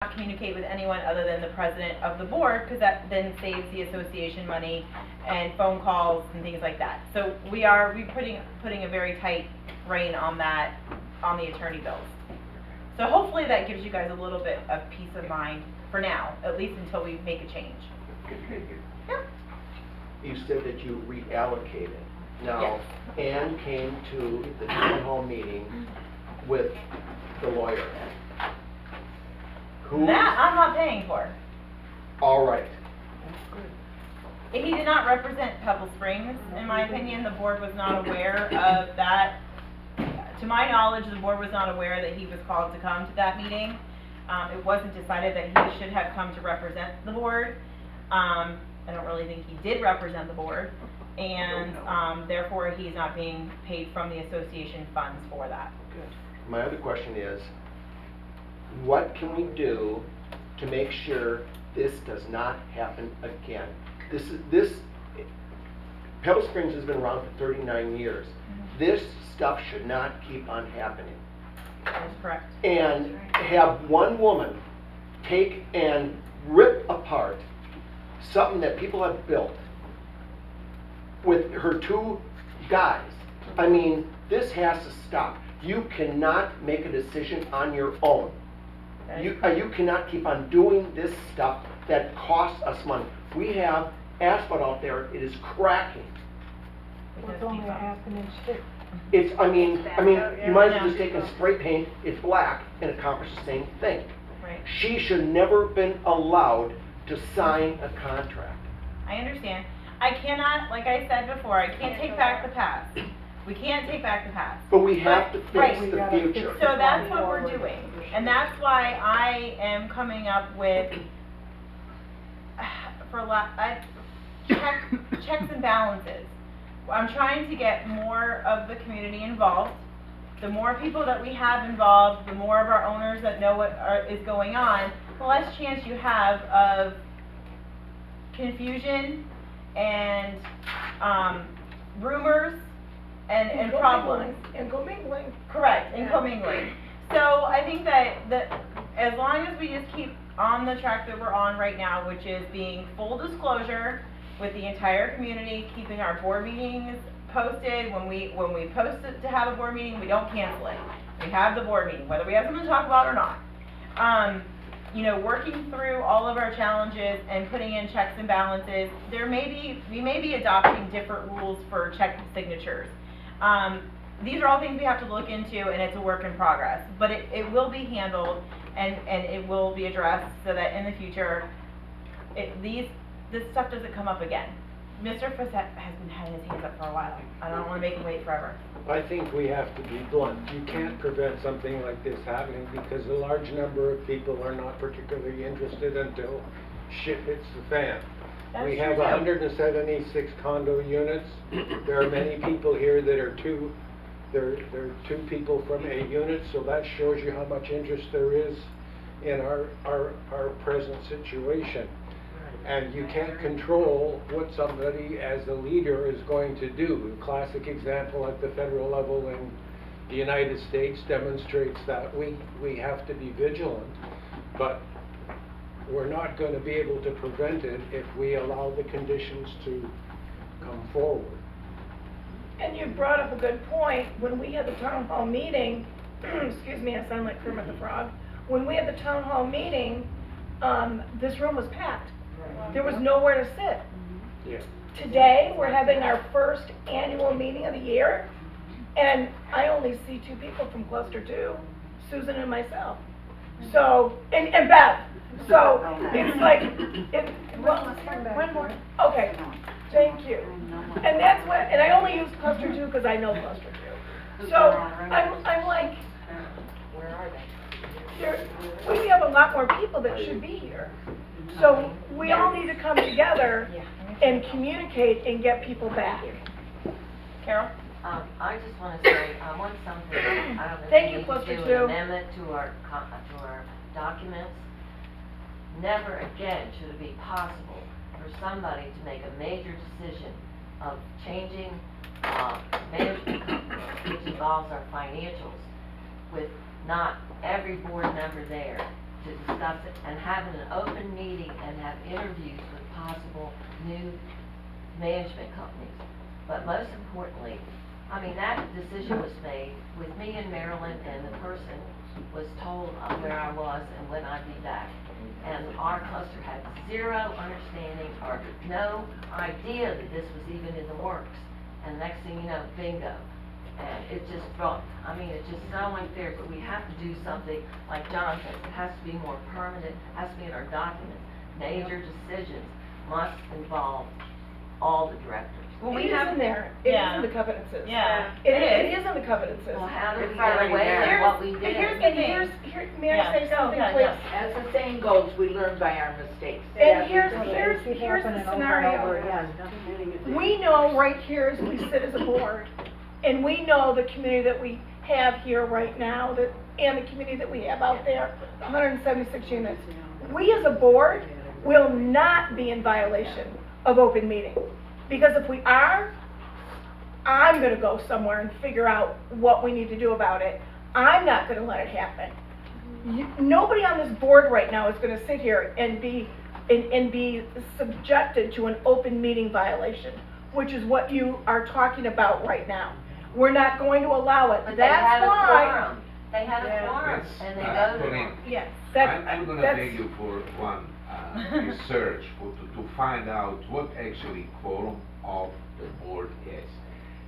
not communicate with anyone other than the president of the board, because that then saves the association money and phone calls and things like that. So we're putting a very tight rein on that, on the attorney bills. So hopefully that gives you guys a little bit of peace of mind for now, at least until we make a change. Yeah. You said that you reallocated. Now, Yes. Ann came to the town hall meeting with the lawyer. Who? That I'm not paying for. All right. He did not represent Pebble Springs, in my opinion. The board was not aware of that. To my knowledge, the board was not aware that he was called to come to that meeting. It wasn't decided that he should have come to represent the board. I don't really think he did represent the board, and therefore he's not being paid from the association funds for that. Good. My other question is, what can we do to make sure this does not happen again? Pebble Springs has been around for 39 years. This stuff should not keep on happening. That is correct. And have one woman take and rip apart something that people have built with her two guys. I mean, this has to stop. You cannot make a decision on your own. You cannot keep on doing this stuff that costs us money. We have asphalt out there, it is cracking. It's only a half an inch thick. It's, I mean, you might as well just take and spray paint, it's black, and accomplish the same thing. Right. She should never have been allowed to sign a contract. I understand. I cannot, like I said before, I can't take back the past. We can't take back the past. But we have to Right. fix the future. So that's what we're doing. And that's why I am coming up with, checks and balances. I'm trying to get more of the community involved. The more people that we have involved, the more of our owners that know what is going on, the less chance you have of confusion and rumors and problems. And commingling. Correct, and commingling. So I think that as long as we just keep on the track that we're on right now, which is being full disclosure with the entire community, keeping our board meetings posted. When we post it to have a board meeting, we don't cancel it. We have the board meeting, whether we have something to talk about or not. You know, working through all of our challenges and putting in checks and balances. We may be adopting different rules for check signatures. These are all things we have to look into, and it's a work in progress. But it will be handled, and it will be addressed so that in the future, this stuff doesn't come up again. Mr. Fossett has been having his hands up for a while. I don't want to make him wait forever. I think we have to be blunt. You can't prevent something like this happening because a large number of people are not particularly interested until shit hits the fan. That's We true have too. 176 condo units. There are many people here that are there are two people from a unit, so that shows you how much interest there is in our present situation. And you can't control what somebody as a leader is going to do. A classic example at the federal level in the United States demonstrates that we have to be vigilant, but we're not going to be able to prevent it if we allow the conditions to come forward. And you brought up a good point. When we had the town hall meeting, excuse me, I sound like Kermit the Frog. When we had the town hall meeting, this room was packed. There was nowhere to sit. Yeah. Today, we're having our first annual meeting of the year, and I only see 2 people from cluster 2, Susan and myself. So, and Bev. So, it's like, one more. Okay, thank you. And that's what, and I only use cluster 2 because I know cluster 2. So, I'm like, Where are they? we have a lot more people that should be here. So we all need to come together and communicate and get people back. Carol? I just want to say, I want something, I don't know Thank if you, we need Cluster to do Two. an amendment to our documents. Never again should it be possible for somebody to make a major decision of changing management company, which involves our financials, with not every board member there. to discuss it and having an open meeting and have interviews with possible new management companies. But most importantly, I mean, that decision was made with me in Maryland, and the person was told of where I was and when I'd be back. And our cluster had zero understanding or no idea that this was even in the works. And next thing you know, bingo. And it just brought, I mean, it's just so unfair, but we have to do something, like John said, it has to be more permanent, has to be in our documents. Major decisions must involve all the directors. Well, It we is have, in there, it is yeah. in the covenants. Yeah, It it is in the covenants. Well, how do we It's get already away there. with what we did? Here's the And thing. may I say Yeah. something, Go, please? yeah, As the saying goes, we learn by our mistakes. And here's the scenario. We know right here as we sit as a board, and we know the community that we have here right now, and the community that we have out there, 176 units. We as a board will not be in violation of open meeting. Because if we are, I'm gonna go somewhere and figure out what we need to do about it. I'm not gonna let it happen. Nobody on this board right now is gonna sit here and be subjected to an open meeting violation, which is what you are talking about right now. We're not going to allow it. But they had That's a why. quorum. They had a quorum, Yes, and they Pauline, voted. yes. I'm gonna that's- beg you for one research to find out what actually quorum of the board is.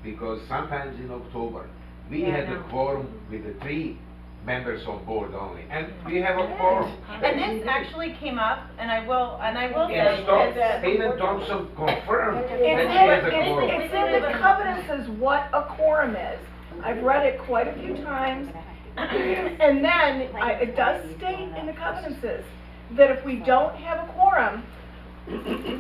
Because sometimes in October, we Yeah, I had a know. quorum with the 3 members on board only, and we have a quorum. And this actually came up, and I will say, And because, Stephen Thompson confirmed that she It's has a in, quorum. it's in the covenants is what a quorum is. I've read it quite a few times. And then, it does state in the covenants is that if we don't have a quorum,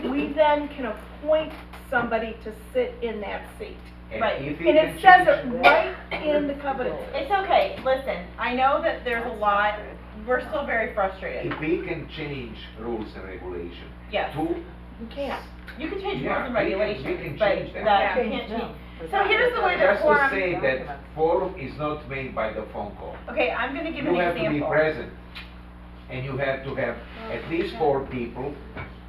we then can appoint somebody to sit in that seat. And Right. if And can it says it change- right in the covenants. it's okay, listen, I know that there's a lot, we're still very frustrated. If we can change rules and regulation Yes. to You can't. You can change Yeah, rules and we can regulations, but change that. that Yeah. you can't change. So here's the way the Just to quorum, say that quorum is not made by the phone call. okay, I'm gonna give an You have to be example. present, and you have to have at least 4 people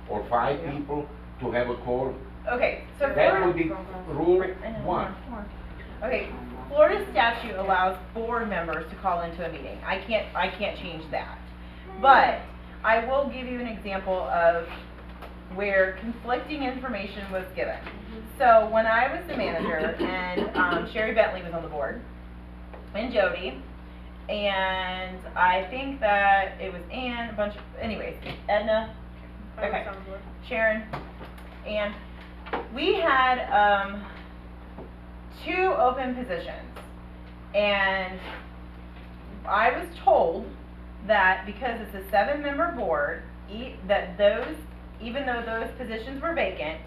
or 5 people to have a quorum. Okay, so That would Florida, be rule 1. okay, Florida statute allows board members to call into a meeting. I can't change that. But I will give you an example of where conflicting information was given. So when I was the manager and Sherry Bentley was on the board, and Jody, and I think that it was Ann, a bunch of, anyways, Edna, okay, Sharon, and we had 2 open positions. And I was told that because it's a 7-member board, that those, even though those positions were vacant,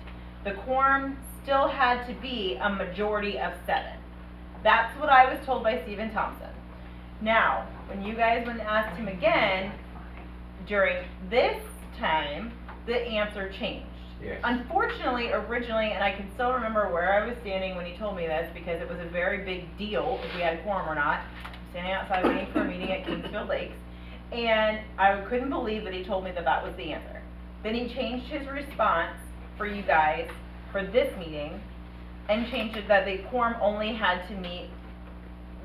the quorum still had to be a majority of 7. That's what I was told by Stephen Thompson. Now, when you guys went and asked him again, during this time, the answer changed. Yes. Unfortunately, originally, and I can still remember where I was standing when he told me this, because it was a very big deal if we had a quorum or not. I'm standing outside waiting for a meeting at Kingsfield Lakes, and I couldn't believe that he told me that that was the answer. Then he changed his response for you guys for this meeting, and changed it that the quorum only had to meet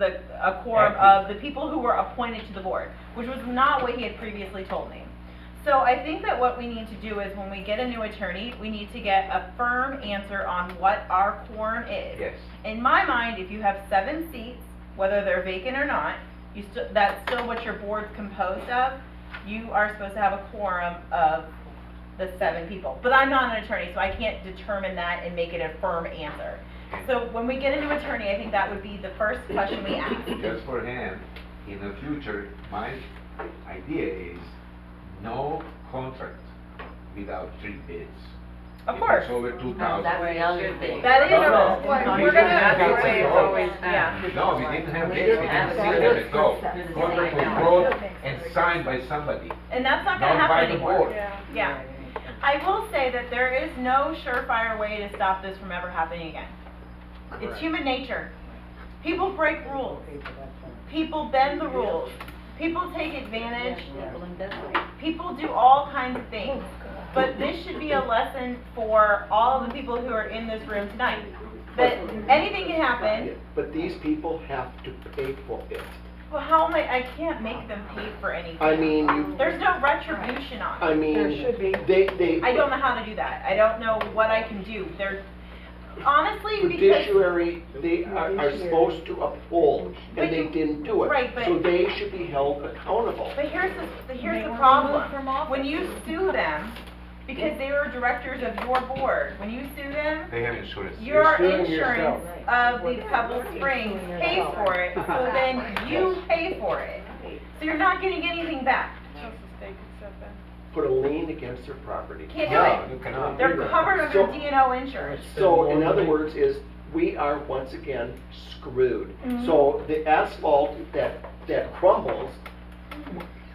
a quorum of the people who were appointed to the board, which was not what he had previously told me. So I think that what we need to do is when we get a new attorney, we need to get a firm answer on what our quorum is. Yes. In my mind, if you have 7 seats, whether they're vacant or not, that's still what your board's composed of. You are supposed to have a quorum of the 7 people. But I'm not an attorney, so I can't determine that and make it a firm answer. So when we get a new attorney, I think that would be the first question we ask. Just for him, in the future, my idea is no contract without 3 bids. Of If course. it's over 2,000. That's the other thing. That is, No, we're we didn't have gonna, bids at all. yeah. No, we didn't have bids, we didn't see them at all. Contract was brought and signed by somebody, And that's not gonna not by happen the anymore. board. Yeah. I will say that there is no surefire way to stop this from ever happening again. It's human nature. People break rules. People bend the rules. People take advantage, people do all kinds of things. But this should be a lesson for all of the people who are in this room tonight. That anything can happen. But these people have to pay for it. Well, how am I can't make them pay for anything. I mean, There's no retribution on it. I mean, There should be. they. I don't know how to do that. I don't know what I can do. Honestly, because, Judiciary, they are supposed to uphold, But and they you- didn't do it. right, but- So they should be held accountable. but here's the problem. When you sue them, because they were directors of your board, when you sue them, They have insurance. your suing insurance of the Pebble Springs pays for it, so then you pay for it. So you're not getting anything back. Put a lien against their property. Can't do No, it. you cannot. They're covered under So- D&O insurance. So, in other words, we are once again screwed. Mm-hmm. So the asphalt that crumbles,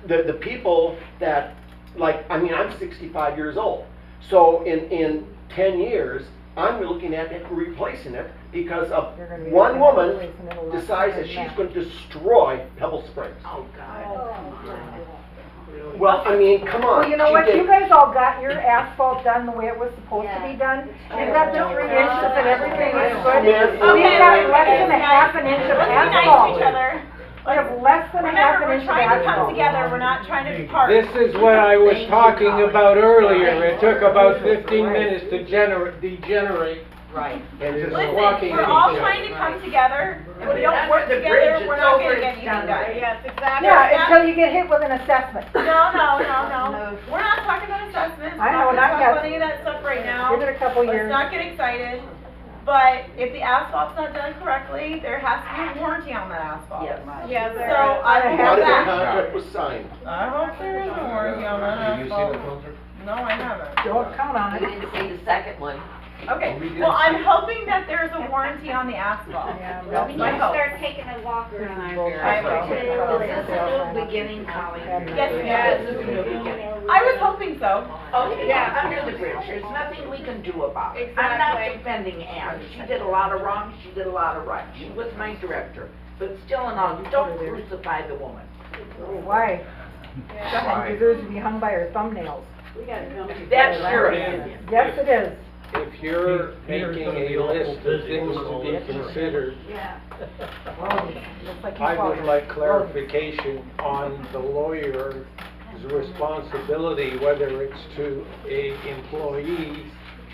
the people that, like, I mean, I'm 65 years old. So in 10 years, I'm looking at it, replacing it, because of one woman decides that she's going to destroy Pebble Springs. Oh, God. Well, I mean, come on. Well, you know she what, did- you guys all got your asphalt done the way it was supposed to be done. You got the 3 inches and everything is good. Yes. We got less than a half an inch of Let's be nice to asphalt. each other. We have less than a half Remember, an we're inch of trying to come asphalt. together, we're not trying to depart. This is what I was talking about earlier. It took about 15 minutes to degenerate Right. and just Listen, walking we're at all each trying other. to come together. If we don't After work the together, bridge, we're it's not over, gonna get it's anything done. done. Yes, exactly. Yeah, until you get hit with an assessment. No. We're not talking about assessments. I know, We're and not I've talking about got- any of that stuff right now. Give it a couple Let's years. not get excited. But if the asphalt's not done correctly, there has to be a warranty on that asphalt. Yes. Yeah, So there I will Not have if the that. contract was signed. I hope there is a warranty on that Have you seen the asphalt. contract? No, I haven't. Don't count on We it. didn't see the second one. Okay, We didn't well, I'm see- hoping that there's a warranty on the asphalt. Yeah, That's We my need to hope. start taking a walk around. I will. Is this a new beginning, Holly? Yes, it Yes, is. this is a new beginning. I was hoping so. Okay, yeah, under the bridge, there's nothing we can do about it. I'm not Exactly. defending Ann, she did a lot of wrong, she did a lot of right, she was my director. But still in all, don't crucify the woman. Why? Why? Someone deserves to be hung by her thumbnails. That's your opinion. Yes, it is. If you're making a list of things to be considered, Looks like you I would followed. like clarification on the lawyer's responsibility, whether it's to a employee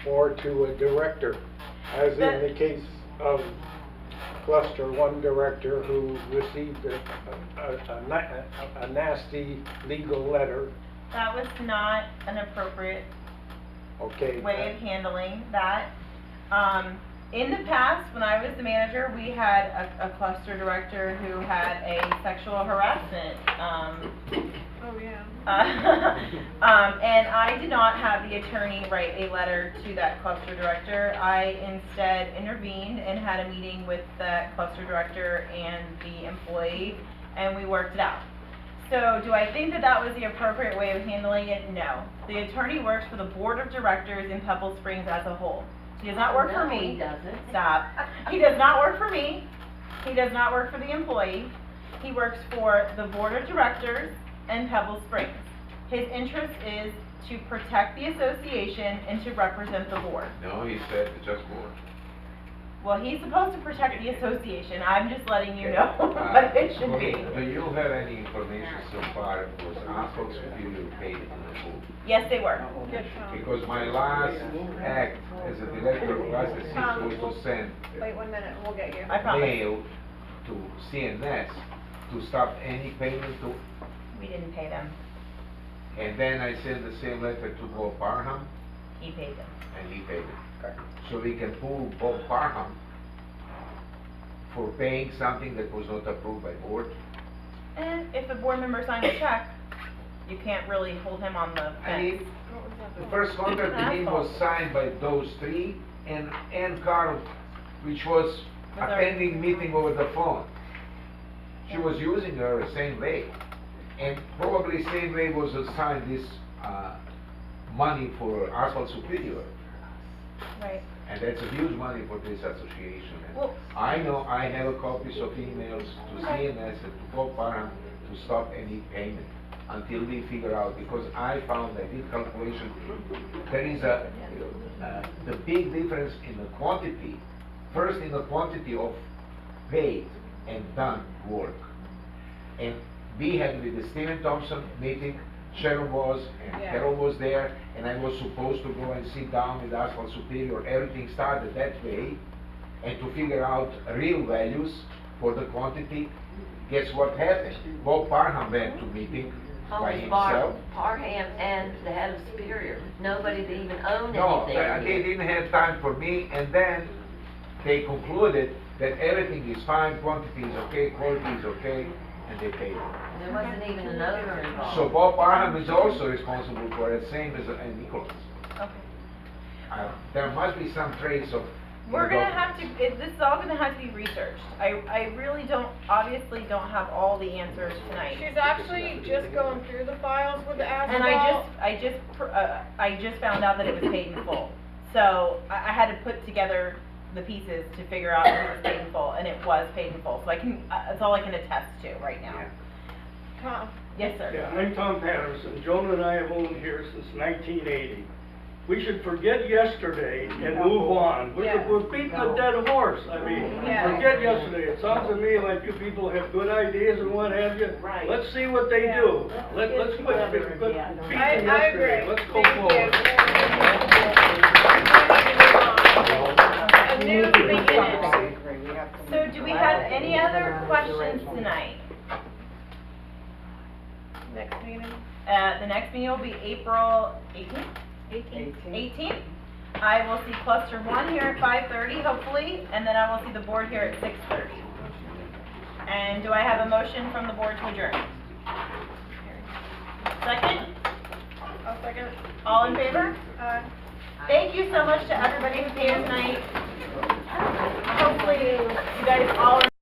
or to a director. As in the case of Cluster One director who received a nasty legal letter. That was not an appropriate Okay. way of handling that. In the past, when I was the manager, we had a cluster director who had a sexual harassment, Oh, yeah. and I did not have the attorney write a letter to that cluster director. I instead intervened and had a meeting with that cluster director and the employee, and we worked it out. So, do I think that that was the appropriate way of handling it? No. The attorney works for the board of directors in Pebble Springs as a whole. He does not work for No, me. he doesn't. Stop. He does not work for me. He does not work for the employee. He works for the board of directors in Pebble Springs. His interest is to protect the association and to represent the board. No, he said just board. Well, he's supposed to protect the association. I'm just letting you know what it should be. Do you have any information so far, was asphalt superior paid in the full? Yes, they were. Because my last act as a director was to send Wait 1 minute, we'll get you. I promise. mail to CNS to stop any payment to, We didn't pay them. and then I sent the same letter to Bob Parham, He paid them. and he paid it. So we can pull Bob Parham for paying something that was not approved by board. And if the board member signs a check, you can't really hold him on the I fence. mean, the first contract to him was signed by those three, and Carl, which was attending meeting over the phone. She was using her the same way, and probably same way was assigned this, money for asphalt superior. Right. And that's a huge money for this association. And Well- I know I have a copies of emails to Okay. CNS and to Bob Parham to to stop any payment until they figure out, because I found, I did calculation, there is the big difference in the quantity, first in the quantity of paid and done work. And we had with the Stephen Thompson meeting, Sharon was, and Yeah. Carol was there, and I was supposed to go and sit down with Asphalt Superior, everything started that way, and to figure out real values for the quantity. Guess what happened? Bob Parham went to meeting by himself. Parham and the head of Superior, nobody that even owned No, anything. they didn't have time for me, and then they concluded that everything is fine, quantity is okay, quality is okay, and they paid it. There wasn't even an owner involved. So Bob Parham is also responsible for it, same as Nicholas. Okay. There must be some trace of. We're gonna have to, this is all gonna have to be researched. I really obviously don't have all the answers tonight. She's actually just going through the files with the asphalt. And I just found out that it was paid in full. So I had to put together the pieces to figure out if it was paid in full, and it was paid in full. So I can, that's all I can attest to right now. Tom. Yes, sir. Yeah, I'm Tom Patterson. Joan and I have owned here since 1980. We should forget yesterday and move on. Yeah. We're beating a dead horse. I mean, Yeah. forget yesterday. It sounds to me like you people have good ideas and what have you. Right. Let's see what they do. Let's quit beating I yesterday. agree. Let's go Thank forward. you. A new beginning. So do we have any other questions tonight? Next meeting. The next meeting will be April 18th? 18th. I will see cluster 1 here at 5:30, hopefully, and then I will see the board here at 6:30. And do I have a motion from the board to adjourn? Second? I'll second. All in favor? Thank you so much to everybody who came tonight. Hopefully, you guys all